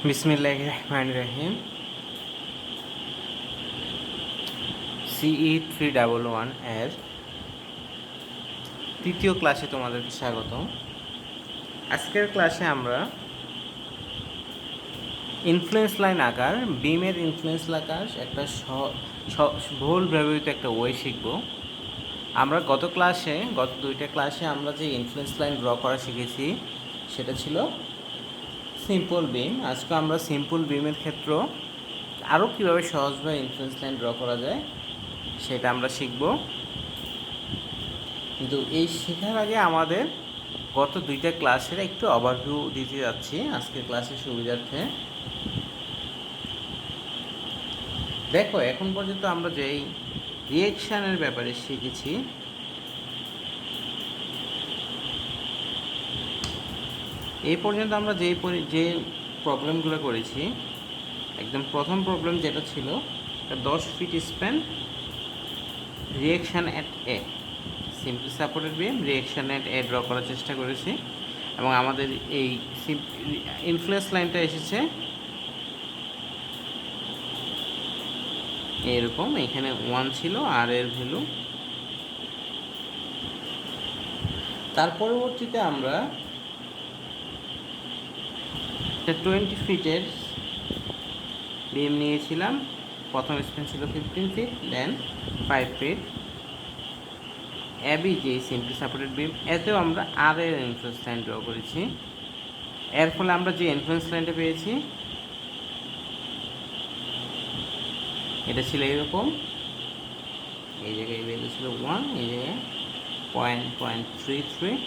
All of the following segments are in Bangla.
বিসমিল্লাহির রহমানির রহিম। CE311 এর তৃতীয় ক্লাসে তোমাদেরকে স্বাগত। আজকের ক্লাসে আমরা ইনফ্লুয়েন্স লাইন আকার, বিমের ইনফ্লুয়েন্স আকার একটা বহুল ব্যবহৃত একটা ওয়ে শিখব। আমরা গত দুইটা ক্লাসে আমরা যে ইনফ্লুয়েন্স লাইন ড্র করা শিখেছি সেটা ছিল সিম্পল বিম। আজকে আমরা সিম্পল বিমের ক্ষেত্র আরও কীভাবে সহজভাবে ইনফ্লুয়েন্স লাইন ড্র করা যায় সেটা আমরা শিখব। কিন্তু এই শেখার আগে আমাদের গত দুইটা ক্লাসের একটু ওভারভিউ দিতে যাচ্ছি আজকের ক্লাসের সুবিধার্থে। দেখো, এখন পর্যন্ত আমরা যেই রিয়েকশানের ব্যাপারে শিখেছি, এই পর্যন্ত আমরা যে প্রবলেমগুলো করেছি, একদম প্রথম প্রবলেম যেটা ছিল 10 feet span reaction at A, simply supported beam reaction at A draw করার চেষ্টা করেছি। এবং আমাদের এই ইনফ্লুয়েন্স লাইনটা এসেছে এরকম, এখানে 1 ছিল আর এর ভ্যালু। তার পরবর্তীতে আমরা 20 ফিটের বিম নিয়েছিলাম। প্রথম স্প্যান ছিল 15 ফিট, দেন 5 ফিট। এবি যে সিম্পলি সাপোর্টেড বিম, এতেও আমরা আর এর ইনফ্লুয়েন্স লাইন ড্র করেছি। এর ফলে আমরা যে ইনফ্লুয়েন্স লাইনটা পেয়েছি এটা ছিল এরকম, এই জায়গায় ভ্যালু ছিল 1, এই জায়গায় 0.33,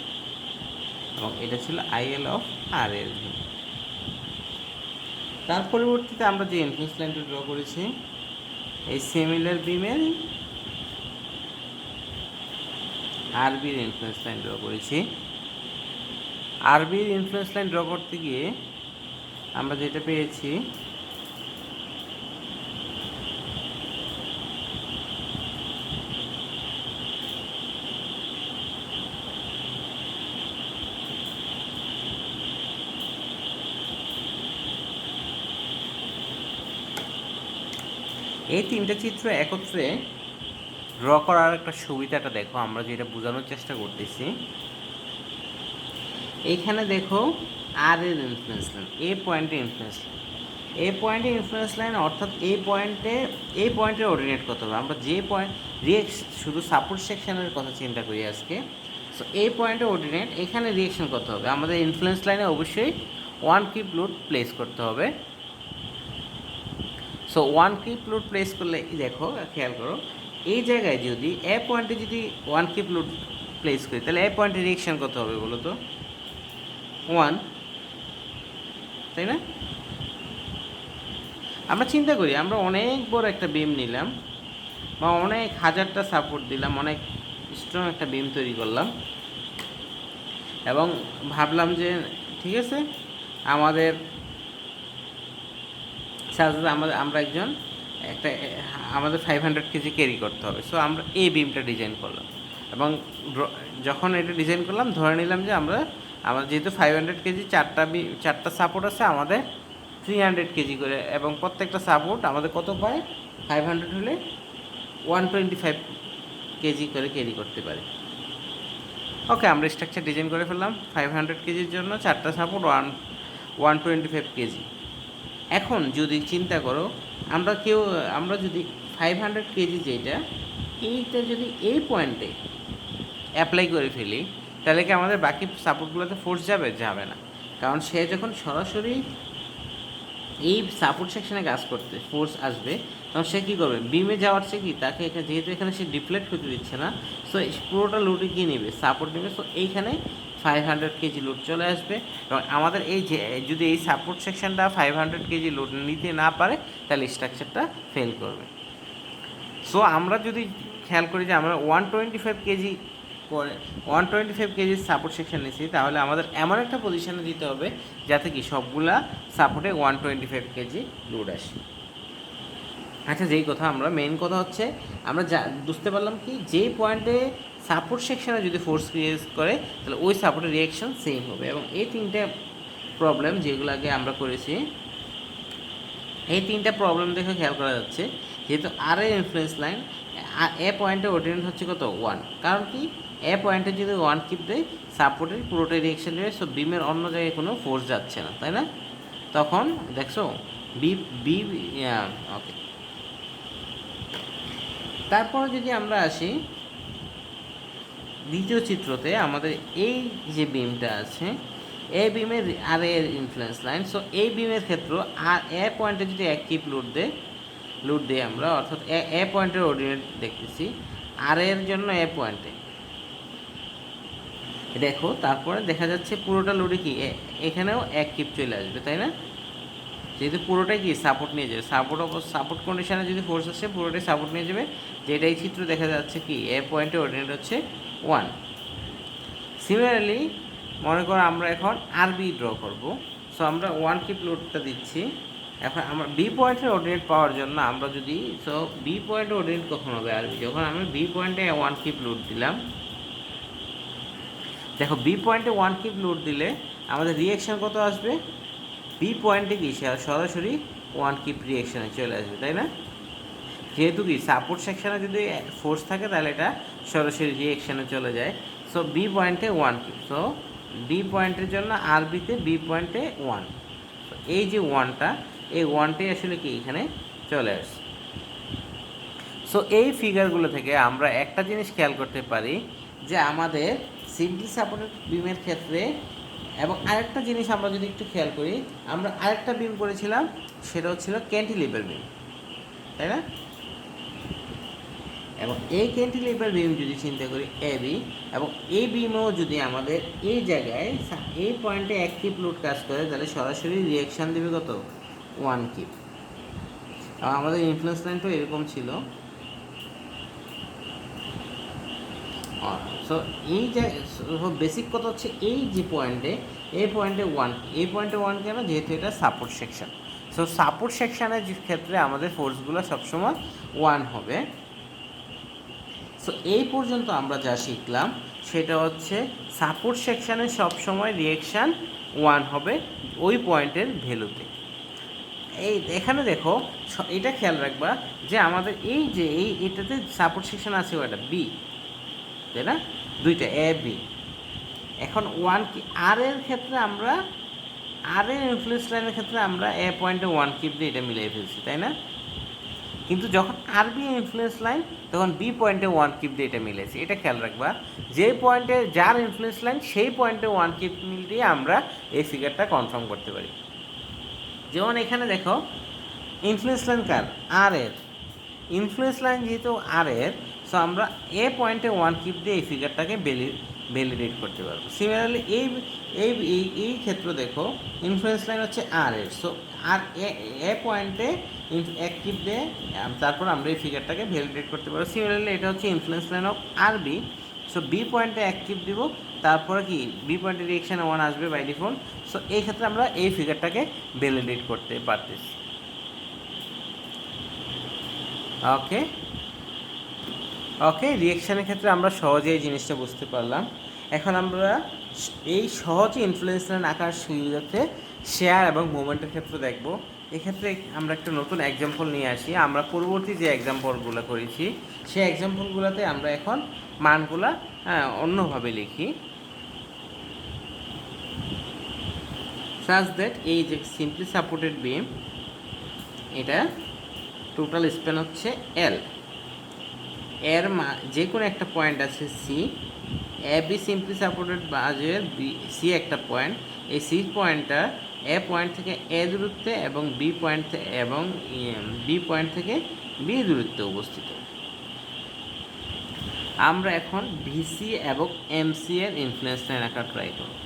এবং এটা ছিল আইএল অফ আর এর ভ্যালু। তার পরবর্তীতে আমরা যে ইনফ্লুয়েন্স লাইনটা ড্র করেছি এই সিমিলার বিমের আরবির ইনফ্লুয়েন্স লাইন ড্র করেছি। আরবির ইনফ্লুয়েন্স লাইন ড্র করতে গিয়ে আমরা যেটা পেয়েছি, এই তিনটা চিত্র একত্রে ড্র করার একটা সুবিধাটা দেখো, আমরা যেটা বোঝানোর চেষ্টা করতেছি। এইখানে দেখো আর এর ইনফ্লুয়েন্স লাইন, এই পয়েন্টের ইনফ্লুয়েন্স লাইন, এই পয়েন্টের ইনফ্লুয়েন্স লাইন, অর্থাৎ এই পয়েন্টের অর্ডিনেট কত হবে। আমরা যে পয়েন্ট শুধু সাপোর্ট সেকশনের কথা চিন্তা করি আজকে। সো এই পয়েন্টের অর্ডিনেট, এখানে রিয়েকশন কত হবে, আমাদের ইনফ্লুয়েন্স লাইনে অবশ্যই 1 কিপ লোড প্লেস করতে হবে। সো 1 কিপ লোড প্লেস করলে দেখো, খেয়াল করো, এই জায়গায় যদি এ পয়েন্টে যদি 1 কিপ লোড প্লেস করি তাহলে এ পয়েন্টের রিয়েকশন কত হবে বলো তো? 1, তাই না? আমরা চিন্তা করি, আমরা অনেক বড় একটা বিম নিলাম বা অনেক হাজারটা সাপোর্ট দিলাম, অনেক স্ট্রং একটা বিম তৈরি করলাম এবং ভাবলাম যে ঠিক আছে, আমাদের আমরা একজন আমাদের 500 কেজি ক্যারি করতে হবে। সো আমরা এই বিমটা ডিজাইন করলাম এবং যখন এটা ডিজাইন করলাম ধরে নিলাম যে আমাদের যেহেতু 500 কেজি, চারটা সাপোর্ট আছে, আমাদের 300 কেজি করে, এবং প্রত্যেকটা সাপোর্ট আমাদের কত পায়, 500 হলে 125 কেজি করে ক্যারি করতে পারে। ওকে, আমরা স্ট্রাকচার ডিজাইন করে ফেললাম 500 কেজির জন্য, চারটা সাপোর্ট 125 কেজি। এখন যদি চিন্তা করো, আমরা যদি 500 কেজি এইটা যদি এই পয়েন্টে অ্যাপ্লাই করে ফেলি, তাহলে কি আমাদের বাকি সাপোর্টগুলোতে ফোর্স যাবে না। কারণ সে যখন সরাসরি এই সাপোর্ট সেকশনে কাজ করতে ফোর্স আসবে, তখন সে কী করবে, বিমে যাওয়ার চেয়ে কি তাকে যেহেতু এখানে সে ডিফ্লেক্ট হতে দিচ্ছে না, সো পুরোটা লোডে কী নেবে, সাপোর্ট নেবে। সো এইখানে 500 কেজি লোড চলে আসবে এবং আমাদের যদি এই সাপোর্ট সেকশনটা 500 কেজি লোড নিতে না পারে তাহলে স্ট্রাকচারটা ফেল করবে। সো আমরা যদি খেয়াল করি যে আমরা 125 কেজির সাপোর্ট সেকশন নিয়েছি, তাহলে আমাদের এমন একটা পজিশনে দিতে হবে যাতে কি সবগুলা সাপোর্টে 125 কেজি লোড আসে। আচ্ছা, আমরা মেইন কথা হচ্ছে আমরা বুঝতে পারলাম কি, যেই পয়েন্টে সাপোর্ট সেকশনে যদি ফোর্স ক্রিয়েট করে তাহলে ওই সাপোর্টের রিয়াকশন সেম হবে। এবং এই তিনটে প্রবলেম যেগুলো আগে আমরা করেছি, এই তিনটা প্রবলেম দেখে খেয়াল করা যাচ্ছে যেহেতু আর এর ইনফ্লুয়েন্স লাইন এ পয়েন্টে অর্ডিনেট হচ্ছে কত 1, কারণ কি এ পয়েন্টে যদি 1 কিপ দেয় সাপোর্টের পুরোটাই রিয়েকশন দেবে, সো বিমের অন্য জায়গায় কোনো ফোর্স যাচ্ছে না, তাই না? তখন দেখছো বি বি ওকে। তারপর যদি আমরা আসি দ্বিতীয় চিত্রতে, আমাদের এই যে বিমটা আছে এই বিমের আর এর ইনফ্লুয়েন্স লাইন, সো এই বিমের ক্ষেত্রে আর এ পয়েন্টে যদি এক কিপ লোড দিই আমরা, অর্থাৎ এ পয়েন্টের অর্ডিনেট দেখতেছি আর এর জন্য এ পয়েন্টে দেখো, তারপরে দেখা যাচ্ছে পুরোটা লোডে কি এখানেও এক কিপ চলে আসবে, তাই না? যেহেতু পুরোটাই কি সাপোর্ট নিয়ে যাবে, সাপোর্ট কন্ডিশনে যদি ফোর্স আসে পুরোটাই সাপোর্ট নিয়ে যাবে, যেটা এই চিত্র দেখা যাচ্ছে কি এ পয়েন্টে অর্ডিনেট হচ্ছে 1। সিমিলারলি মনে করো আমরা এখন আরবি ড্র করব, সো আমরা 1 কিপ লোডটা দিচ্ছি। এখন আমরা বি পয়েন্টের অর্ডিনেট পাওয়ার জন্য আমরা যদি, সো বি পয়েন্টে অর্ডিনেট কখন হবে আরবি, যখন আমি বি পয়েন্টে 1 কিপ লোড দিলাম। দেখো বি পয়েন্টে 1 কিপ লোড দিলে আমাদের রিয়েকশন কত আসবে, বি পয়েন্টে কি সরাসরি 1 কিপ রিয়েকশানে চলে আসবে, তাই না? যেহেতু কি সাপোর্ট সেকশানে যদি ফোর্স থাকে তাহলে এটা সরাসরি রিয়েকশানে চলে যায়। সো বি পয়েন্টে 1 কিপ, সো বি পয়েন্টের জন্য আর বিতে বি পয়েন্টে 1, এই যে 1টা, এই 1টাই আসলে কি এখানে চলে আসছে। সো এই ফিগারগুলো থেকে আমরা একটা জিনিস খেয়াল করতে পারি যে আমাদের সিম্পলি সাপোর্টেড বিমের ক্ষেত্রে, এবং আরেকটা জিনিস আমরা যদি একটু খেয়াল করি, আমরা আরেকটা বিম করেছিলাম সেটা হচ্ছিল ক্যান্টিলিভার বিম, তাই না? এবং এই ক্যান্টিলিভার বিম যদি চিন্তা করি এ বি, এবং এই বিমও যদি আমাদের এই জায়গায় এই পয়েন্টে এক কিপ লোড কাজ করে তাহলে সরাসরি রিয়াকশান দেবে কত 1 কিপ। আমাদের ইনফ্লুয়েন্স লাইনটাও এরকম ছিল। সো এই যে বেসিক কথা হচ্ছে এই যে পয়েন্টে, এই পয়েন্টে 1, এই পয়েন্টে 1 কেন, যেহেতু এটা সাপোর্ট সেকশন। সো সাপোর্ট সেকশানের ক্ষেত্রে আমাদের ফোর্সগুলো সবসময় 1 হবে। সো এই পর্যন্ত আমরা যা শিখলাম সেটা হচ্ছে সাপোর্ট সেকশানে সবসময় রিয়েকশান 1 হবে ওই পয়েন্টের ভ্যালুতে। এই এখানে দেখো এটা খেয়াল রাখবা যে আমাদের এই যে এটাতে সাপোর্ট সেকশন আছে ওটা বি, তাই না? দুইটা এ বি। এখন 1 কি আর এর ক্ষেত্রে আমরা আর এর ইনফ্লুয়েন্স লাইনের ক্ষেত্রে আমরা এ পয়েন্টে 1 কিপ দিয়ে এটা মিলিয়ে ফেলছি, তাই না? কিন্তু যখন আর বি ইনফ্লুয়েন্স লাইন তখন বি পয়েন্টে 1 কিপ দিয়ে এটা মিলেছে। এটা খেয়াল রাখবা, যে পয়েন্টে যার ইনফ্লুয়েন্স লাইন সেই পয়েন্টে 1 কিপ মিল দিয়ে আমরা এই ফিগারটা কনফার্ম করতে পারি। যেমন এখানে দেখো ইনফ্লুয়েন্স লাইন কার, আর এর ইনফ্লুয়েন্স লাইন যেহেতু আর এর, সো আমরা এ পয়েন্টে 1 কিপ দিয়ে এই ফিগারটাকে ভ্যালিডেট করতে পারবো। সিমিলারলি এই এই এই ক্ষেত্রে দেখো ইনফ্লুয়েন্স লাইন হচ্ছে আর এর, সো আর এ পয়েন্টে 1 কিপ দিয়ে তারপর আমরা এই ফিগারটাকে ভ্যালিডেট করতে পারবো। সিমিলারলি এটা হচ্ছে influence line of R B, so B পয়েন্টে 1 কিপ দিব, তারপরে কি বি পয়েন্টে রিয়েকশানে 1 আসবে বাই ডিফল্ট। সো এই ক্ষেত্রে আমরা এই ফিগারটাকে ভ্যালিডেট করতে পারতেছি। ওকে ওকে, রিয়েকশানের ক্ষেত্রে আমরা সহজে এই জিনিসটা বুঝতে পারলাম। এখন আমরা এই সহজ ইনফ্লুয়েন্স লাইন আঁকার সুবিধাতে শেয়ার এবং মোমেন্টের ক্ষেত্রে দেখব। এক্ষেত্রে আমরা একটা নতুন এক্সাম্পল নিয়ে আসি। আমরা পূর্ববর্তী যে এক্সাম্পলগুলো করেছি সেই এক্সাম্পলগুলোতে আমরা এখন মানগুলা অন্যভাবে লিখি, সাজ দ্যাট এই যে সিম্পলি সাপোর্টেড বিম, এটা টোটাল স্প্যান হচ্ছে এল, এর যে কোনো একটা পয়েন্ট আছে C, A B simply supported বাজের বি সি একটা পয়েন্ট, এই সি পয়েন্টটা এ পয়েন্ট থেকে এ দূরত্বে এবং বি পয়েন্ট এবং বি পয়েন্ট থেকে বি দূরত্বে অবস্থিত। আমরা এখন ভিসি এবং এমসি এর ইনফ্লুয়েন্স লাইন আঁকা ট্রাই করব,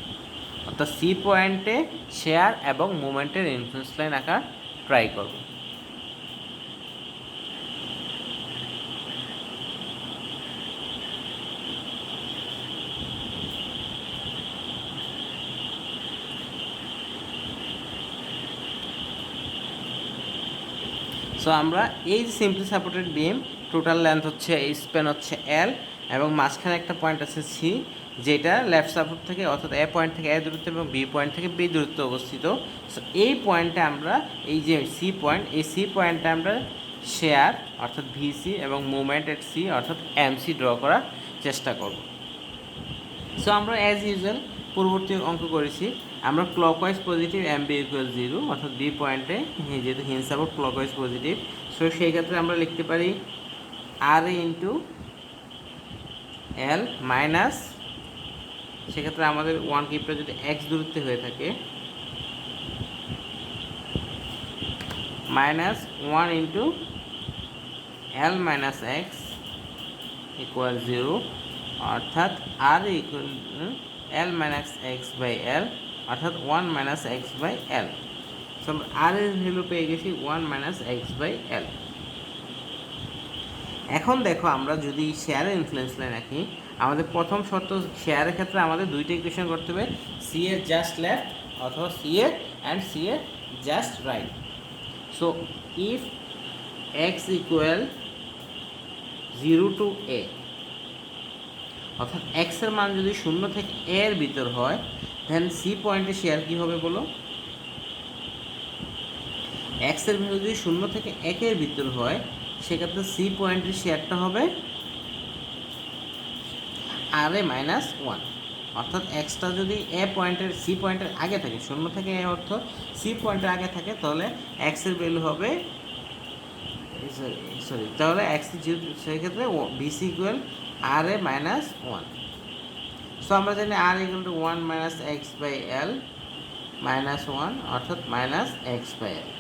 অর্থাৎ সি পয়েন্টে শেয়ার এবং মোমেন্টের ইনফ্লুয়েন্স লাইন আঁকা ট্রাই করব। সো আমরা এই যে সিম্পলি সাপোর্টেড বিম টোটাল লেন্থ হচ্ছে স্প্যান হচ্ছে এল এবং মাঝখানে একটা পয়েন্ট আছে সি, যেটা লেফট সাপোর্ট থেকে অর্থাৎ এ পয়েন্ট থেকে এ দূরত্ব এবং বি পয়েন্ট থেকে বি দূরত্ব অবস্থিত। সো এই পয়েন্টে আমরা এই যে সি পয়েন্ট, এই সি পয়েন্টে আমরা শেয়ার অর্থাৎ ভিসি এবং মুভমেন্ট এট সি অর্থাৎ এমসি ড্র করার চেষ্টা করব। সো আমরা অ্যাজ ইউজুয়াল পূর্ববর্তী অঙ্ক করেছি, আমরা clockwise positive M B equal 0 অর্থাৎ বি পয়েন্টে যেহেতু hinge support clockwise positive, so সেই ক্ষেত্রে আমরা লিখতে পারি আর এ ইন্টু এল মাইনাস, সেক্ষেত্রে আমাদের ওয়ান কিপটা যদি এক্স দূরত্বে হয়ে থাকে minus 1 into L minus x equal 0 অর্থাৎ R equal L minus x by L অর্থাৎ 1 minus x by L. So আমরা আর এর ভ্যালু পেয়ে গেছি 1 মাইনাস এক্স বাই এল। এখন দেখো আমরা যদি শেয়ারের ইনফ্লুয়েন্স লাইন রাখি, আমাদের প্রথম শর্ত শেয়ারের ক্ষেত্রে আমাদের দুইটা ইকুয়েশন করতে হবে, সি এর জাস্ট লেফট অথবা সি এর অ্যান্ড সি এর just right. So if x equal 0 to a অর্থাৎ এক্সের মান যদি 0 থেকে এ এর ভিতর হয়, দেন সি পয়েন্টে শেয়ার কী হবে বলো? এক্সের ভ্যালু যদি 0 থেকে 1 এর ভিতর হয়, সেক্ষেত্রে সি পয়েন্টের শেয়ারটা হবে আর এ মাইনাস 1 অর্থাৎ এক্সটা যদি এ পয়েন্টের সি পয়েন্টের আগে থাকে, 0 থেকে এ অর্থ সি পয়েন্টের আগে থাকে, তাহলে এক্সের ভ্যালু হবে তাহলে এক্স সেক্ষেত্রে BC equal R a minus 1। So আমরা জানি R equal to 1 minus x by L minus 1 অর্থাৎ মাইনাস এক্স বাই এল।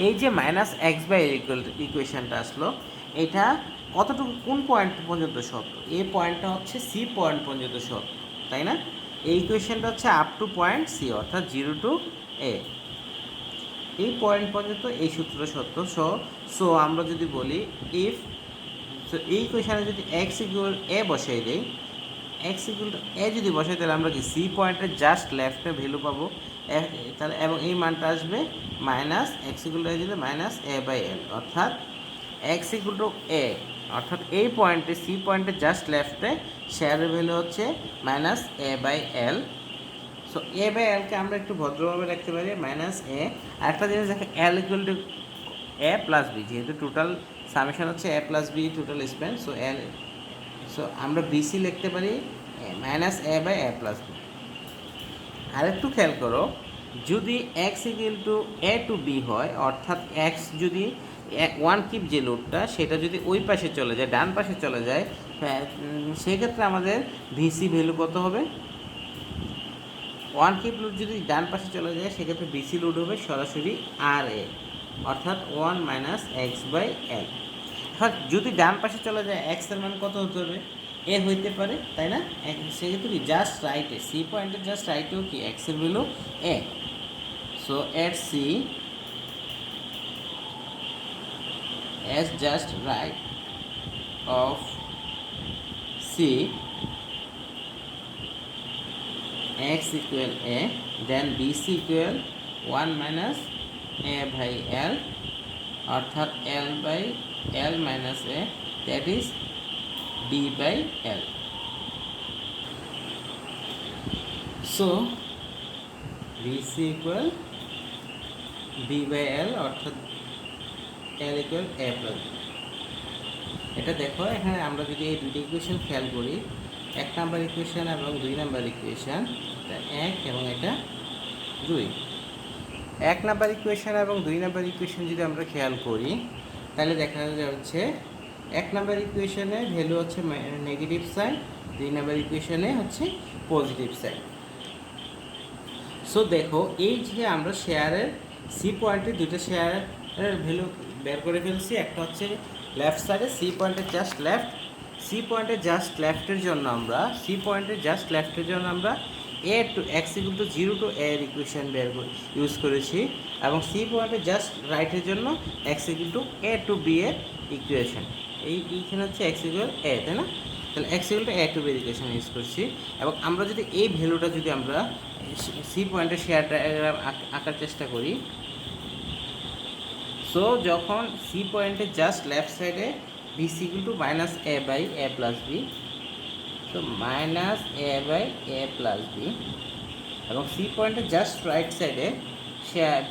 এই যে মাইনাস এক্স বাই এল ইকুয়েশনটা আসলো, এটা কতটুকু কোন পয়েন্ট পর্যন্ত সত্য? এই পয়েন্টটা হচ্ছে সি পয়েন্ট পর্যন্ত সত্য, তাই না? এই ইকুয়েশনটা হচ্ছে আপ টু পয়েন্ট সি অর্থাৎ 0 টু এ, এই পয়েন্ট পর্যন্ত এই সূত্রটা সত্য। সো আমরা যদি বলি ইফ, সো এই ইকুয়েশনে যদি এক্স ইকুয়াল এ বসাই দেই, এক্স ইকুয়াল টু এ যদি বসাই, তাহলে আমরা কি সি পয়েন্টের জাস্ট লেফটে ভ্যালু পাবো, তাহলে এবং এই মানটা আসবে মাইনাস এক্স ইকুয়াল টু এ দিলে মাইনাস এ বাই এল অর্থাৎ এক্স ইকুয়াল টু এ অর্থাৎ এই পয়েন্টে সি পয়েন্টের জাস্ট লেফটে শেয়ারের ভ্যালু হচ্ছে minus A by L. So a by এলকে আমরা একটু ভদ্রভাবে রাখতে পারি মাইনাস এ। আরেকটা জিনিস দেখো, L equal to a plus B, যেহেতু টোটাল সামেশন হচ্ছে a plus b total span, so L, so আমরা বিসি লিখতে পারি minus A by A plus b. আরেকটু খেয়াল করো, যদি x equal to A to b হয় অর্থাৎ এক্স যদি ওয়ান কিপ যে লোডটা সেটা যদি ওই পাশে চলে যায়, ডান পাশে চলে যায়, সেক্ষেত্রে আমাদের ভিসি ভ্যালু কত হবে? ওয়ান কিপ লোড যদি ডান পাশে চলে যায়, সেক্ষেত্রে বিসি লোড হবে সরাসরি আর এ অর্থাৎ 1 মাইনাস এক্স বাই এল। এখন যদি ডান পাশে চলে যায়, এক্সের মান কত হতে হবে? এ হইতে পারে, তাই না? সেক্ষেত্রে কি জাস্ট রাইটে সি পয়েন্টের জাস্ট রাইটেও কি এক্সের value A. So at C as just right of C x equal a, then BC equal 1 minus a by L অর্থাৎ L by L minus a, that is B by L. So BC equal B by L অর্থাৎ L equal a plus b। এটা দেখো, এখানে আমরা যদি এই দুটি ইকুয়েশন খেয়াল করি, 1 নাম্বার ইকুয়েশন এবং 2 নাম্বার ইকুয়েশন, এটা 1 এবং এটা 2। 1 নাম্বার ইকুয়েশন এবং 2 নাম্বার ইকুয়েশন যদি আমরা খেয়াল করি, তাহলে দেখা যাচ্ছে 1 নাম্বার ইকুয়েশনে ভ্যালু হচ্ছে নেগেটিভ সাইন, 2 নাম্বার ইকুয়েশনে হচ্ছে পজিটিভ সাইন। সো দেখো, এই যে আমরা শেয়ারের সি পয়েন্টে দুটো শেয়ারের ভ্যালু বের করে ফেলছি, একটা হচ্ছে লেফট সাইডে সি পয়েন্টের জাস্ট লেফট, সি পয়েন্টের জাস্ট লেফটের জন্য আমরা a to x equal to 0 to a এর ইকুয়েশন ইউজ করেছি, এবং সি পয়েন্টের জাস্ট রাইটের জন্য X equal to A to B এর ইকুয়েশন, এইখানে হচ্ছে এক্স ইকুয়াল এ, তাই না? তাহলে X equal to A to B এর ইকুয়েশন ইউজ করছি, এবং আমরা যদি এই ভ্যালুটা যদি আমরা সি পয়েন্টের শেয়ার ডায়াগ্রাম আঁকার চেষ্টা করি, সো যখন সি পয়েন্টের জাস্ট লেফট সাইডে BC equal to minus A by A plus b, তো minus A by A plus B, এবং সি পয়েন্টের জাস্ট রাইট সাইডে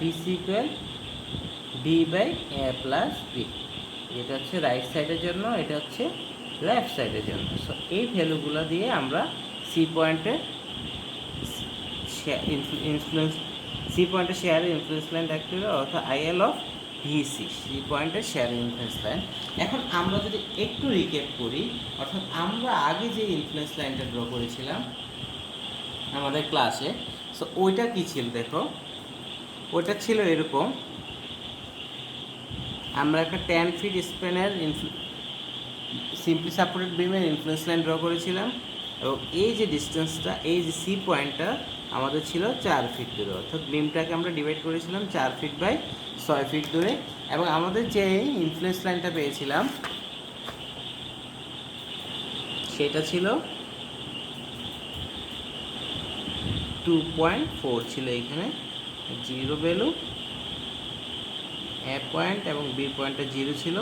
BC equal b by A plus b. এটা হচ্ছে রাইট সাইডের জন্য, এটা হচ্ছে লেফট সাইডের জন্য। সো এই ভ্যালুগুলো দিয়ে আমরা সি পয়েন্টের ইনফ্লুয়েন্স শেয়ারের ইনফ্লুয়েন্স লাইন দেখতে হবে, অর্থাৎ আইএল অফ ভিসি, সি পয়েন্টের শেয়ারের ইনফ্লুয়েন্স লাইন। এখন আমরা যদি একটু রিক্যাপ করি, অর্থাৎ আমরা আগে যে ইনফ্লুয়েন্স লাইনটা ড্র করেছিলাম আমাদের ক্লাসে, সো ওইটা কী ছিল দেখো, ওইটা ছিল এরকম। আমরা একটা 10 ফিট স্প্যানের সিম্পলি সাপোর্টেড বিমের ইনফ্লুয়েন্স লাইন ড্র করেছিলাম, এবং এই যে ডিস্টেন্সটা, এই যে সি পয়েন্টটা আমাদের ছিল 4 ফিট দূরে, অর্থাৎ বিমটাকে আমরা ডিভাইড করেছিলাম 4 ফিট বাই 6 ফিট দূরে। এবং আমাদের যে ইনফ্লুয়েন্স লাইনটা পেয়েছিলাম সেটা ছিল 2.4 ছিল, এখানে 0 ভ্যালু, এ পয়েন্ট এবং বি পয়েন্টটা 0 ছিল,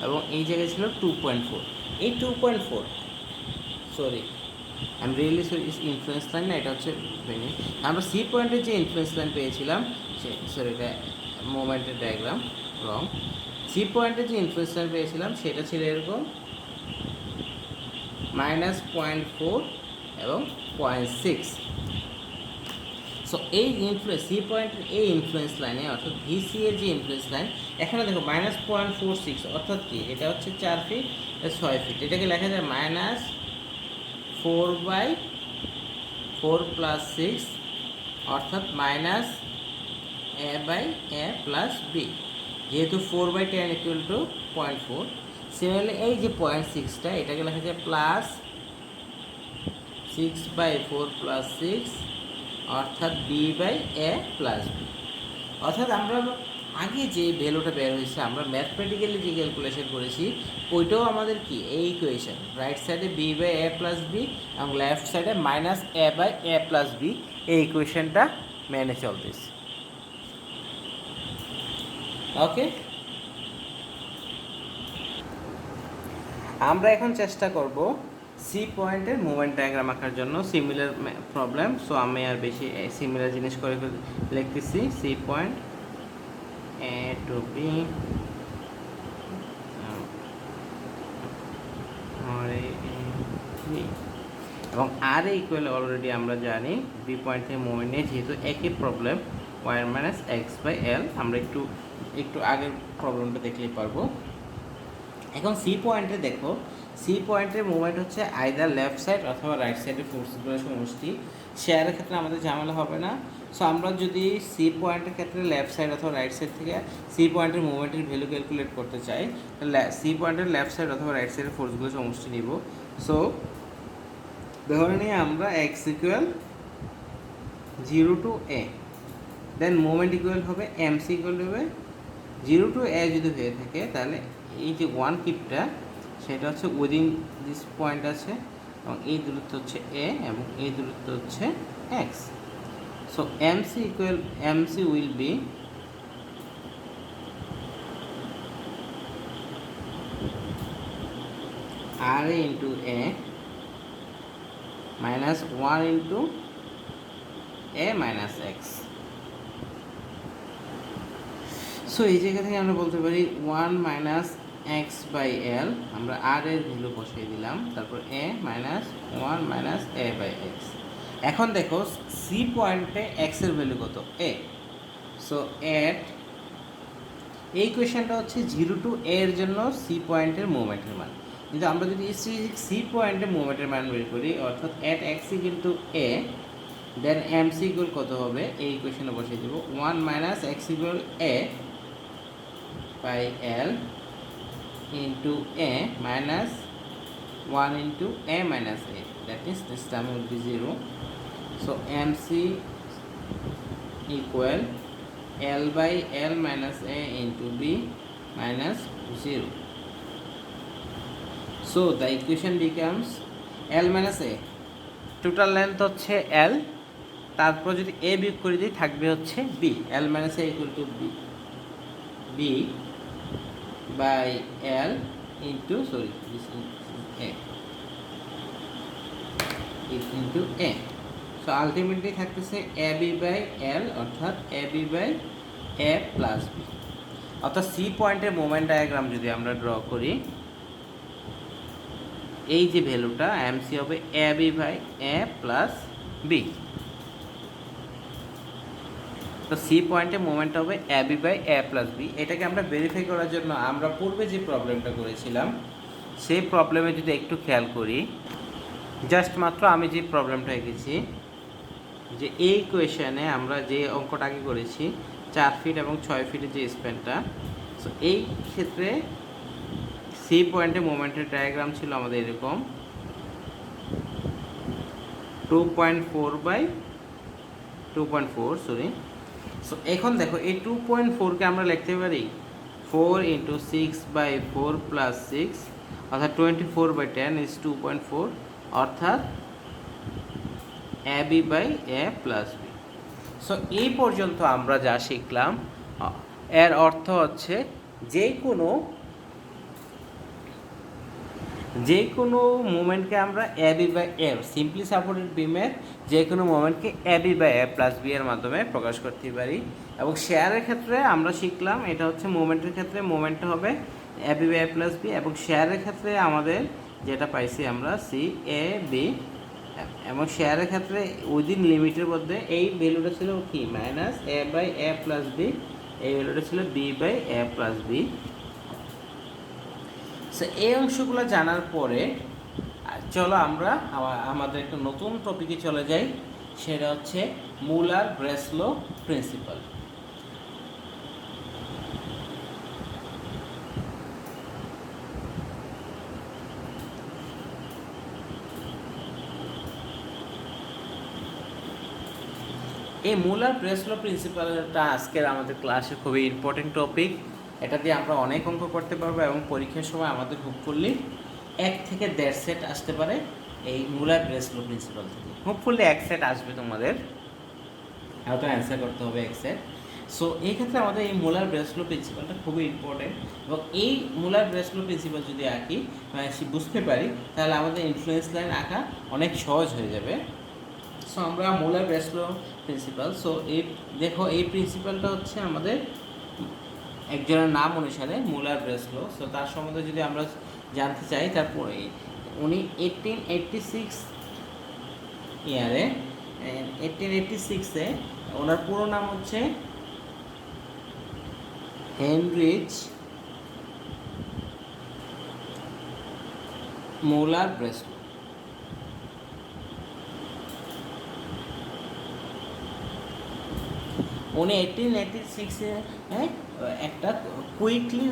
এবং এই জায়গায় ছিল 2.4। এই 2.4, সরি আমি রিয়েলি সরি, ইনফ্লুয়েন্স লাইন না, এটা হচ্ছে আমরা সি পয়েন্টের যে ইনফ্লুয়েন্স লাইন পেয়েছিলাম, সরি এটা মোমেন্টের ডায়াগ্রাম রং। সি পয়েন্টের যে ইনফ্লুয়েন্স লাইন পেয়েছিলাম সেটা ছিল এরকম -0.4 এবং 0.6। সো এই সি পয়েন্টের এই ইনফ্লুয়েন্স লাইনে, অর্থাৎ ভিসি এর যে ইনফ্লুয়েন্স লাইন, এখানে দেখো -0.46, অর্থাৎ কি এটা হচ্ছে 4 ফিট 6 ফিট, এটাকে লেখা যায় -4/4 + 6, অর্থাৎ -a by a plus B, যেহেতু 4/10 = 0.4। সিমিলারলি এই যে 0.6টা, এটাকে লেখা যায় +6/4 + 6, অর্থাৎ B by A plus B. অর্থাৎ আমরা আগে যে ভ্যালুটা বের হয়েছে, আমরা ম্যাথমেটিক্যালি যে ক্যালকুলেশন করেছি, ওইটাও আমাদের কি এই ইকুয়েশন, রাইট সাইডে B by A plus B এবং লেফট সাইডে -a/a প্লাস বি, এই ইকুয়েশনটা মেনে চলতেছে। ওকে, আমরা এখন চেষ্টা করব সি পয়েন্টের মুভমেন্ট ডায়াগ্রাম আঁকার জন্য, সিমিলার প্রবলেম। সো আমি আর বেশি সিমিলার জিনিস করে লিখতেছি। C point A to B, এবং আর ইকুয়াল অলরেডি আমরা জানি বি পয়েন্টের মুভমেন্ট নিয়ে, যেহেতু একই প্রবলেম y-x/l, আমরা একটু আগের প্রবলেমটা দেখলেই পারবো। এখন সি পয়েন্টে দেখো, সি পয়েন্টের মুভমেন্ট হচ্ছে আইদার লেফট সাইড অথবা রাইট সাইডে ফোর্সগুলো সমষ্টি। শেয়ারের ক্ষেত্রে আমাদের ঝামেলা হবে না। সো আমরা যদি সি পয়েন্টের ক্ষেত্রে লেফট সাইড অথবা রাইট সাইড থেকে সি পয়েন্টের মুভমেন্টের ভ্যালু ক্যালকুলেট করতে চাই, তাহলে সি পয়েন্টের লেফট সাইড অথবা রাইট সাইডের ফোর্সগুলো সমষ্টি নিব। সো ধরে নিয়ে আমরা x = 0 to a, then moment equal হবে mc ইকুয়াল হবে 0 to a। যদি হয়ে থাকে তাহলে এই যে 1 কিপটা, সেটা হচ্ছে উইদিন দিস পয়েন্ট আছে, এবং এই দূরত্ব হচ্ছে a এবং এই দূরত্ব হচ্ছে x। So mc will be RA into a minus 1 into a minus x। So এই জায়গা থেকে আমরা বলতে পারি 1 minus x/l, আমরা r এর ভ্যালু বসিয়ে দিলাম, তারপর a minus 1 minus a/x। এখন দেখো সি পয়েন্টে x এর ভ্যালু কত, a। সো এট এই কোয়েশ্চেনটা হচ্ছে 0 to a এর জন্য সি পয়েন্টের মুভমেন্টের মান, কিন্তু আমরা যদি সি পয়েন্টের মুভমেন্টের মান বের করি, অর্থাৎ at x = a, then mc equal কত হবে, এই ইকুয়েশনে বসিয়ে দেব 1 minus x = a by l into a minus 1 into a minus a, that is this term will be 0. So mc equal l by l minus a into b minus 0. So the equation becomes l minus a, total length হচ্ছে l, তারপর যদি a বিয়োগ করে দিই থাকবে হচ্ছে b, l minus a equal to b by l into, sorry, this is a, into a. So ultimately থাকতেছে এ বি বাই এল, অর্থাৎ a b by A plus B. অর্থাৎ সি পয়েন্টের মোমেন্ট ডায়াগ্রাম যদি আমরা ড্র করি, এই যে ভ্যালুটা এমসি হবে a b by A plus b. তো সি পয়েন্টে মোমেন্ট হবে a b by A plus b. এটাকে আমরা ভেরিফাই করার জন্য আমরা পূর্বে যে প্রবলেমটা করেছিলাম সেই প্রবলেমে যদি একটু খেয়াল করি, জাস্ট মাত্র আমি যে প্রবলেমটা এঁকেছি, যে এই কোয়েশনে আমরা যে অঙ্কটা আগে করেছি 4 ফিট এবং 6 ফিটের যে স্প্যানটা, সো এই ক্ষেত্রে সি পয়েন্টে মোমেন্টের ডায়াগ্রাম ছিল আমাদের এরকম 2.4 বাই 2.4, সরি। সো এখন দেখো এই 2.4কে আমরা লিখতে পারি 4 ইন্টু 6/4 প্লাস 6, অর্থাৎ 24/10 ইজ 2.4, অর্থাৎ a b by A plus B. So এই পর্যন্ত আমরা যা শিখলাম এর অর্থ হচ্ছে যে কোনো মোমেন্টকে আমরা a b by a, simply supported বিমের যে কোনো মোমেন্টকে a b by A plus b এর মাধ্যমে প্রকাশ করতে পারি। এবং শেয়ারের ক্ষেত্রে আমরা শিখলাম এটা হচ্ছে মোমেন্টের ক্ষেত্রে মোমেন্টটা হবে a b by A plus B, এবং শেয়ারের ক্ষেত্রে আমাদের যেটা পাইছি আমরা সি এ বি, এবং শেয়ারের ক্ষেত্রে উইদিন লিমিটের মধ্যে এই ভ্যালুটা ছিল কি minus A by A plus B, এই ভ্যালুটা ছিল B by A plus B. So এই অংশগুলো জানার পরে চলো আমরা আমাদের একটা নতুন টপিকে চলে যাই, সেটা হচ্ছে মুলার ব্রেসলো প্রিন্সিপাল। এই মুলার ব্রেসলো প্রিন্সিপালটা আজকের আমাদের ক্লাসে খুবই ইম্পর্টেন্ট টপিক। এটা দিয়ে আমরা অনেক অঙ্ক করতে পারবো এবং পরীক্ষার সময় আমাদের হোপফুলি 1 থেকে 1.5 সেট আসতে পারে এই মুলার ব্রেসলো প্রিন্সিপাল থেকে। হোপফুলি 1 সেট আসবে, তোমাদের হয়তো অ্যান্সার করতে হবে 1 সেট। সো এই ক্ষেত্রে আমাদের এই মুলার ব্রেসলো প্রিন্সিপালটা খুবই ইম্পর্টেন্ট, এবং এই মুলার ব্রেসলো প্রিন্সিপাল যদি আঁকি বুঝতে পারি, তাহলে আমাদের ইনফ্লুয়েন্স লাইন আঁকা অনেক সহজ হয়ে যাবে। সো আমরা মুলার ব্রেসলো প্রিন্সিপাল, সো এই দেখো এই প্রিন্সিপালটা হচ্ছে আমাদের একজনের নাম অনুসারে মুলার ব্রেসলো। সো তার সম্বন্ধে যদি আমরা জানতে চাই, তারপরে উনি 1886 ইয়ারে 1886-এ ওনার পুরো নাম হচ্ছে হেনরিচ মুলার ব্রেসলো। উনি 1886-এ একটা কুইকলি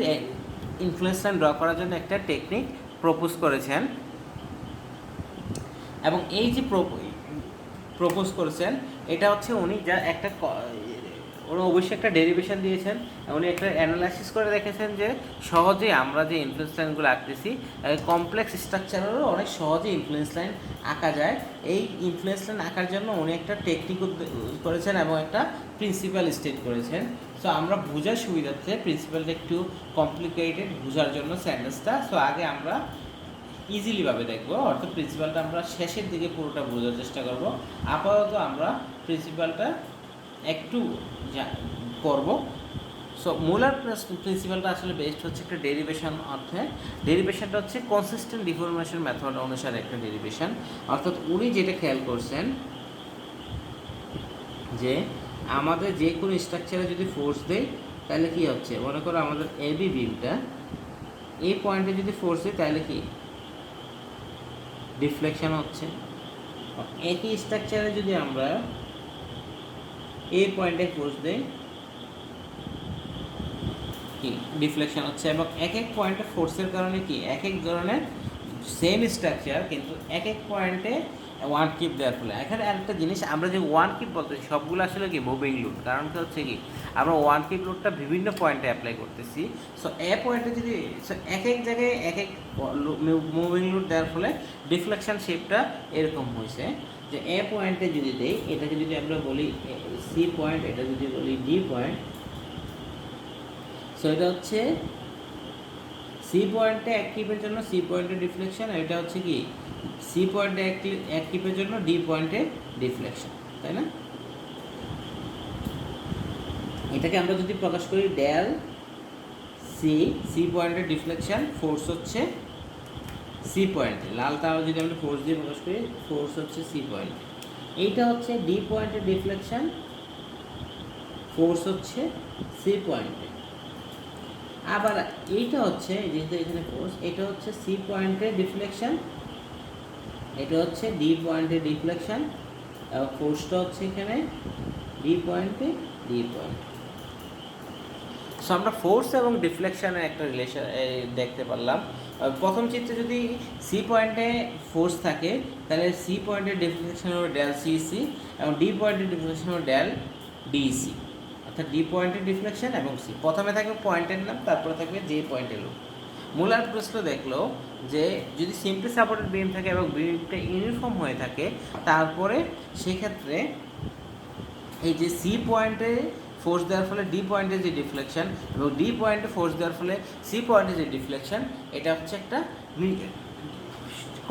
ইনফ্লুয়েন্স লাইন ড্র করার জন্য একটা টেকনিক প্রপোজ করেছেন, এবং এই যে প্রপোজ করেছেন এটা হচ্ছে উনি যা একটা উনি অবশ্যই একটা ডেরিভেশন দিয়েছেন, উনি একটা অ্যানালাইসিস করে দেখেছেন যে সহজেই আমরা যে ইনফ্লুয়েন্স লাইনগুলো আঁকতেছি কমপ্লেক্স স্ট্রাকচারেরও অনেক সহজে ইনফ্লুয়েন্স লাইন আঁকা যায়। এই ইনফ্লুয়েন্স লাইন আঁকার জন্য উনি একটা টেকনিক করেছেন এবং একটা প্রিন্সিপাল স্টেট করেছেন। সো আমরা বোঝার সুবিধার্থে প্রিন্সিপালটা একটু কমপ্লিকেটেড বোঝার জন্য সেন্টেন্সটা, সো আগে আমরা ইজিলিভাবে দেখবো, অর্থাৎ প্রিন্সিপালটা আমরা শেষের দিকে পুরোটা বোঝার চেষ্টা করব। আপাতত আমরা প্রিন্সিপালটা একটু করব। সো মুলার প্রিন্সিপালটা আসলে বেস্ট হচ্ছে একটা ডেরিভেশন অর্থে। ডেরিভেশনটা হচ্ছে কনসিস্টেন্ট ডিফরমেশন মেথড অনুসারে একটা ডেরিভেশন, অর্থাৎ উনি যেটা খেয়াল করছেন যে আমাদের যে কোনো স্ট্রাকচারে যদি ফোর্স দেয় তাহলে কি হচ্ছে, মনে করো আমাদের এবি বিমটা এই পয়েন্টে যদি ফোর্স দেয় তাহলে কি ডিফ্লেকশন হচ্ছে। একই স্ট্রাকচারে যদি আমরা এই পয়েন্টে ফোর্স দেই কি ডিফ্লেকশন হচ্ছে, এবং এক এক পয়েন্টে ফোর্সের কারণে কি এক এক ধরনের সেম স্ট্রাকচার কিন্তু এক এক পয়েন্টে ওয়ান কিপ দেওয়ার ফলে। এখানে আরেকটা জিনিস, আমরা যে ওয়ান কিপ বলতেছি সবগুলো আসলে কি মুভিং লোড, কারণটা হচ্ছে কি আমরা ওয়ান কিপ লোডটা বিভিন্ন পয়েন্টে অ্যাপ্লাই করতেছি। সো এ পয়েন্টে যদি এক এক জায়গায় এক এক মুভিং লোড দেওয়ার ফলে ডিফ্লেকশন শেপটা এরকম হয়েছে, যে এ পয়েন্টে যদি দেই, এটাকে যদি আমরা বলি সি পয়েন্ট, এটা যদি বলি ডি পয়েন্ট, সো এটা হচ্ছে সি পয়েন্টে এক কিপের জন্য সি পয়েন্টের ডিফ্লেকশন, এটা হচ্ছে কি সি পয়েন্টে এক টিপের জন্য ডি পয়েন্টে ডিফ্লেকশন, তাই না? এটাকে আমরা যদি প্রকাশ করি ডেল সি, সি পয়েন্টের ডিফ্লেকশন ফোর্স হচ্ছে সি পয়েন্টে, লাল তারা যদি আমরা ফোর্স দিয়ে প্রকাশ করি ফোর্স হচ্ছে সি পয়েন্টে। এইটা হচ্ছে ডি পয়েন্টের ডিফ্লেকশন, ফোর্স হচ্ছে সি পয়েন্টে। আবার এইটা হচ্ছে যেহেতু এখানে ফোর্স, এটা হচ্ছে সি পয়েন্টের ডিফ্লেকশন, এটা হচ্ছে ডি পয়েন্টের ডিফ্লেকশন, এবং ফোর্সটা হচ্ছে এখানে ডি পয়েন্টে, ডি পয়েন্ট। সো আমরা ফোর্স এবং ডিফ্লেকশনের একটা রিলেশন দেখতে পারলাম। প্রথম চিত্রে যদি সি পয়েন্টে ফোর্স থাকে তাহলে সি পয়েন্টের ডিফ্লেকশন হবে ডেল সি সি, এবং ডি পয়েন্টের ডিফ্লেকশন হবে ডেল ডিসি, অর্থাৎ ডি পয়েন্টের ডিফ্লেকশন এবং সি। প্রথমে থাকবে পয়েন্টের নাম, তারপরে থাকবে যে পয়েন্টের লুপ। মুলার প্রশ্ন দেখলো যে যদি সিম্পলি সাপোর্টেড বিম থাকে এবং বিমটা ইউনিফর্ম হয়ে থাকে, তারপরে সেক্ষেত্রে এই যে সি পয়েন্টে ফোর্স দেওয়ার ফলে ডি পয়েন্টের যে ডিফ্লেকশন এবং ডি পয়েন্টে ফোর্স দেওয়ার ফলে সি পয়েন্টের যে ডিফ্লেকশন, এটা হচ্ছে একটা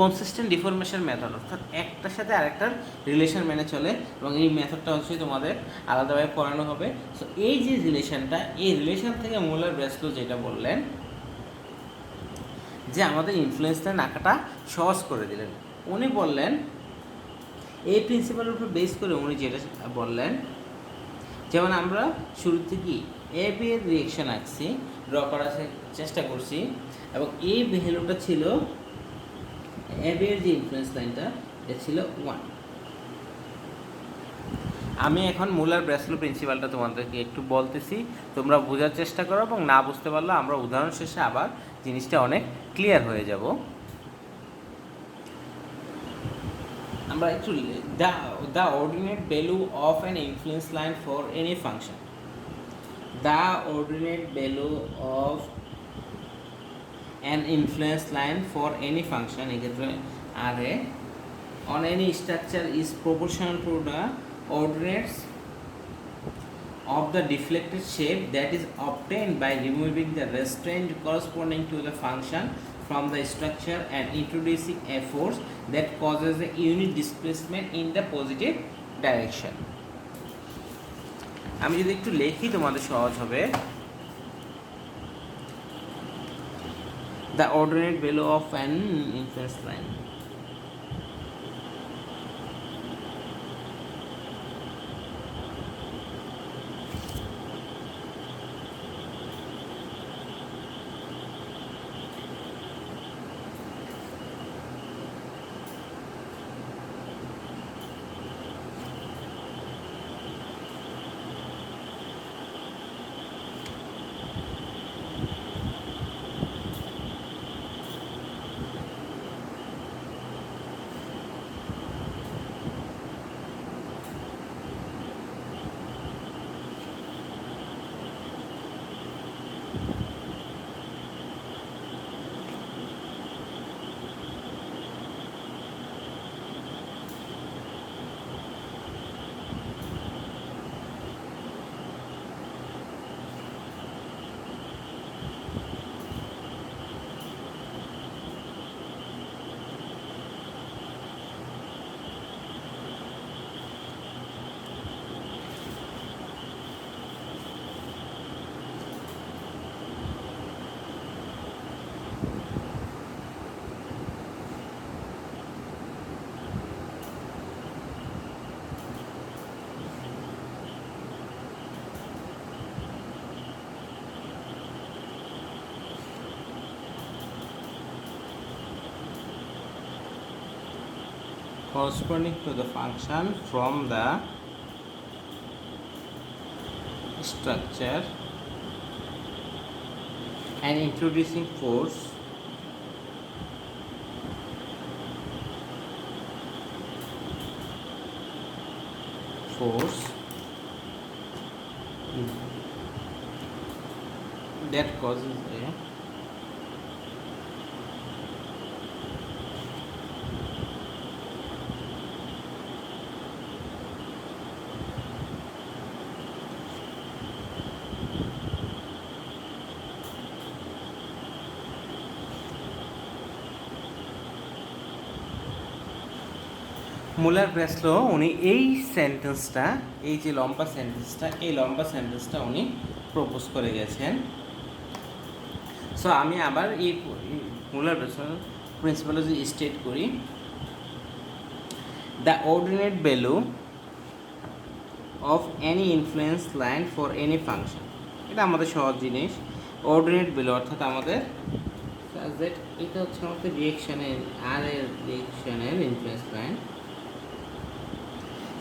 কনসিস্টেন্ট ডিফরমেশন মেথড, অর্থাৎ একটার সাথে আরেকটার রিলেশন মেনে চলে, এবং এই মেথডটা হচ্ছে তোমাদের আলাদাভাবে পড়ানো হবে। সো এই যে রিলেশনটা, এই রিলেশন থেকে মুলার ব্রেসলো যেটা বললেন যে আমাদের ইনফ্লুয়েন্স লাইন আঁকাটা সহজ করে দিলেন। উনি বললেন এই প্রিন্সিপালের উপর বেস করে উনি যেটা বললেন, যেমন আমরা শুরু থেকেই এ বি এর রিয়েকশন আঁকছি, ড্র করার চেষ্টা করছি, এবং এই ভ্যালুটা ছিল এ বি এর যে ইনফ্লুয়েন্স লাইনটা এটা ছিল 1। আমি এখন মুলার ব্রেসলো প্রিন্সিপালটা তোমাদেরকে একটু বলতেছি, তোমরা বোঝার চেষ্টা করো, এবং না বুঝতে পারলে আমরা উদাহরণ শেষে আবার জিনিসটা অনেক ক্লিয়ার হয়ে যাব। আমরা একটু the ordinate value of an influence line for any function, the ordinate value of an influence line for any function এক্ষেত্রে RA on any structure is proportional to the ordinates of the deflected shape that is obtained by removing the restraint corresponding to the function from the structure and introducing a force that causes a unit displacement in the positive direction. আমি যদি একটু লিখি তোমাদের সহজ হবে, the ordinate value of an influence line, corresponding to the function from the structure and introducing force that causes a মুলার ব্রেসলো উনি এই সেন্টেন্সটা, এই যে লম্বা সেন্টেন্সটা, এই লম্বা সেন্টেন্সটা উনি প্রপোজ করে গেছেন। সো আমি আবার এই মুলার ব্রেসলো প্রিন্সিপাল যদি স্টেট করি, the ordinate value of any influence line for any function. এটা আমাদের সহজ জিনিস। অর্ডিনেট ভ্যালু অর্থাৎ আমাদের এটা হচ্ছে আমাদের রিয়েকশনের আর এর রিয়েকশনের ইনফ্লুয়েন্স লাইন।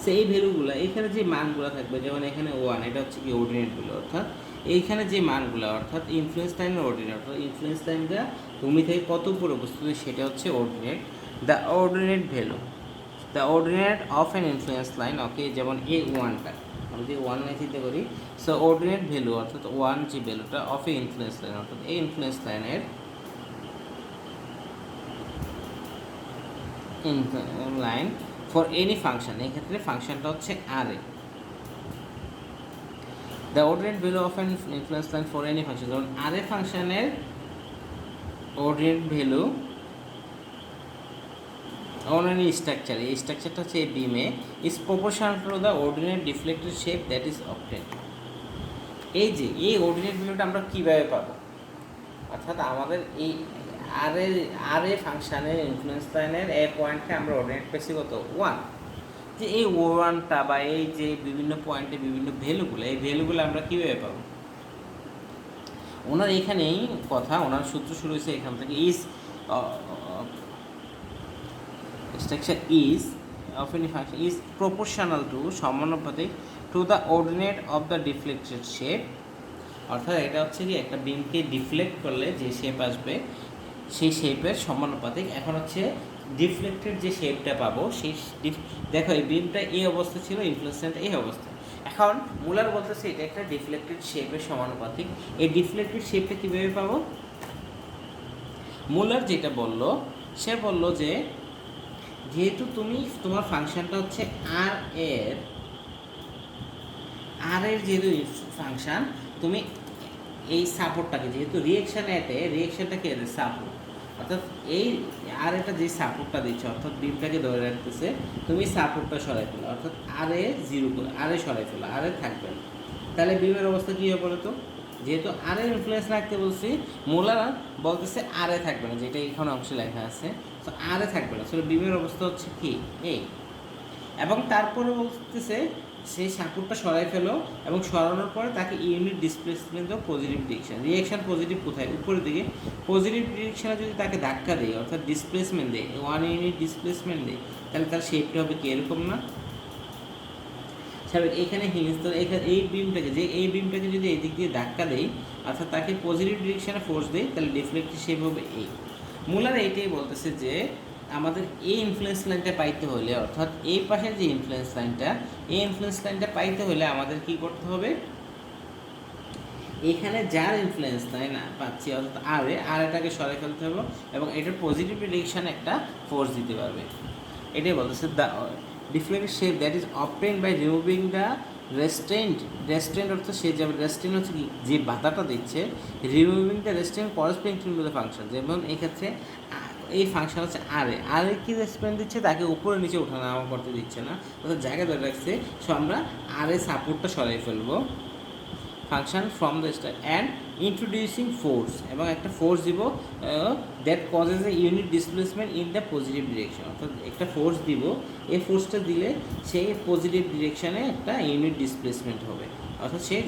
সো এই ভ্যালুগুলো এখানে যে মানগুলো থাকবে, যেমন এখানে 1, এটা হচ্ছে কি অর্ডিনেট ভ্যালু, অর্থাৎ এইখানে যে মানগুলো অর্থাৎ ইনফ্লুয়েন্স লাইনের অর্ডিনেট, অর্থাৎ ইনফ্লুয়েন্স লাইনটা ভূমি থেকে কত উপরে উপস্থিত সেটা হচ্ছে ordinate. The ordinate value, the ordinate of an influence line, okay, যেমন এই 1টা আমি যদি 1 নিয়ে চিন্তা করি, সো অর্ডিনেট ভ্যালু অর্থাৎ 1 যে ভ্যালুটা অফ এ ইনফ্লুয়েন্স লাইন, অর্থাৎ এই ইনফ্লুয়েন্স লাইনের লাইন ফর এনি ফাংশন, এই ক্ষেত্রে ফাংশনটা হচ্ছে R A. The ordinate value of an influence line for any function, যেমন আর এ ফাংশনের ordinate value on any structure, এই স্ট্রাকচারটা হচ্ছে এই বিমে, is proportional to the ordinate deflected shape that is obtained. এই যে এই অর্ডিনেট ভ্যালুটা আমরা কীভাবে পাবো, অর্থাৎ আমাদের এই আর এ ফাংশানের ইনফ্লুয়েন্স লাইনের এ পয়েন্টে আমরা অর্ডিনেট পেয়েছি কত 1, যে এই 1টা বা এই যে বিভিন্ন পয়েন্টে বিভিন্ন ভ্যালুগুলো, এই ভ্যালুগুলো আমরা কীভাবে পাবো। ওনার এখানেই কথা, ওনার সূত্র শুরু হয়েছে এখান থেকে, is structure is of any function is proportional to, সমানুপাতিক to the ordinate of the deflected shape, অর্থাৎ এটা হচ্ছে কি একটা বিমকে ডিফ্লেক্ট করলে যে শেপ আসবে সেই শেপের সমানুপাতিক। এখন হচ্ছে ডিফ্লেক্টেড যে শেপটা পাবো সেই দেখো এই বিমটা এই অবস্থা ছিল, ইনফ্লুয়েন্স লাইনটা এই অবস্থা। এখন মুলার বলতেছে এটা একটা ডিফ্লেক্টেড শেপের সমানুপাতিক। এই ডিফ্লেক্টেড শেপটা কীভাবে পাবো, মুলার যেটা বললো, সে বললো যে যেহেতু তুমি তোমার ফাংশনটা হচ্ছে আর এর যেহেতু ফাংশন, তুমি এই সাপোর্টটাকে যেহেতু রিয়েকশান এতে রিয়েকশানটাকে এদের সাপোর্ট, অর্থাৎ এই আর এটা যে সাপোর্টটা দিচ্ছে অর্থাৎ বিমটাকে ধরে রাখতেছে, তুমি সাপোর্টটা সরাই ফেলো, অর্থাৎ আর এ 0 করে আর এ সরাই ফেলো, আর এ থাকবে না। তাহলে বিমের অবস্থা কী হবে বলো তো, যেহেতু আর এর ইনফ্লুয়েন্স রাখতে বলছি, মোলার বলতেছে আর এ থাকবে না, যেটা এখানে অংশে লেখা আছে, তো আর এ থাকবে না। আসলে বিমের অবস্থা হচ্ছে কি এই, এবং তারপরে বলতেছে সেই সাপোর্টটা সরাই ফেলো, এবং সরানোর পরে তাকে ইউনিট ডিসপ্লেসমেন্ট ও পজিটিভ ডিরেকশন, রিয়েকশন পজিটিভ কোথায় উপরের দিকে, পজিটিভ ডিরেকশনে যদি তাকে ধাক্কা দেয় অর্থাৎ ডিসপ্লেসমেন্ট দেয় 1 ইউনিট ডিসপ্লেসমেন্ট দেয়, তাহলে তার শেপটা হবে কি এরকম না স্বাভাবিক। এখানে হিংস, তো এখানে এই বিমটাকে যদি এই দিক দিয়ে ধাক্কা দেয় অর্থাৎ তাকে পজিটিভ ডিরেকশনে ফোর্স দেয়, তাহলে ডিফ্লেক্টেড শেপ হবে এই। মুলার এইটাই বলতেছে যে আমাদের এই ইনফ্লুয়েন্স লাইনটা পাইতে হলে, অর্থাৎ এই পাশের যে ইনফ্লুয়েন্স লাইনটা, এই ইনফ্লুয়েন্স লাইনটা পাইতে হলে আমাদের কি করতে হবে, এখানে যার ইনফ্লুয়েন্স লাইন পাচ্ছি অর্থাৎ আর এটাকে সরাই ফেলতে হবে, এবং এটার পজিটিভ ডিরেকশনে একটা ফোর্স দিতে পারবে। এটাই বলতেছে the deflected shape that is obtained by removing the restraint অর্থাৎ সে যাবে রেস্ট্রেন্ট হচ্ছে কি যে বাধাটা দিচ্ছে, removing the restraint corresponding to the function, যেমন এই ক্ষেত্রে এই ফাংশন হচ্ছে আর এ কি রেসপন্স দিচ্ছে, তাকে উপরে নিচে ওঠানামা করতে দিচ্ছে না, অর্থাৎ জায়গায় ধরে রাখছে। সো আমরা আর এ সাপোর্টটা সরাই ফেলবো function from the star and introducing force, এবং একটা ফোর্স দিব that causes A unit displacement in the positive direction, অর্থাৎ একটা ফোর্স দিব, এই ফোর্সটা দিলে সেই পজিটিভ ডিরেকশনে একটা ইউনিট ডিসপ্লেসমেন্ট হবে, অর্থাৎ সেই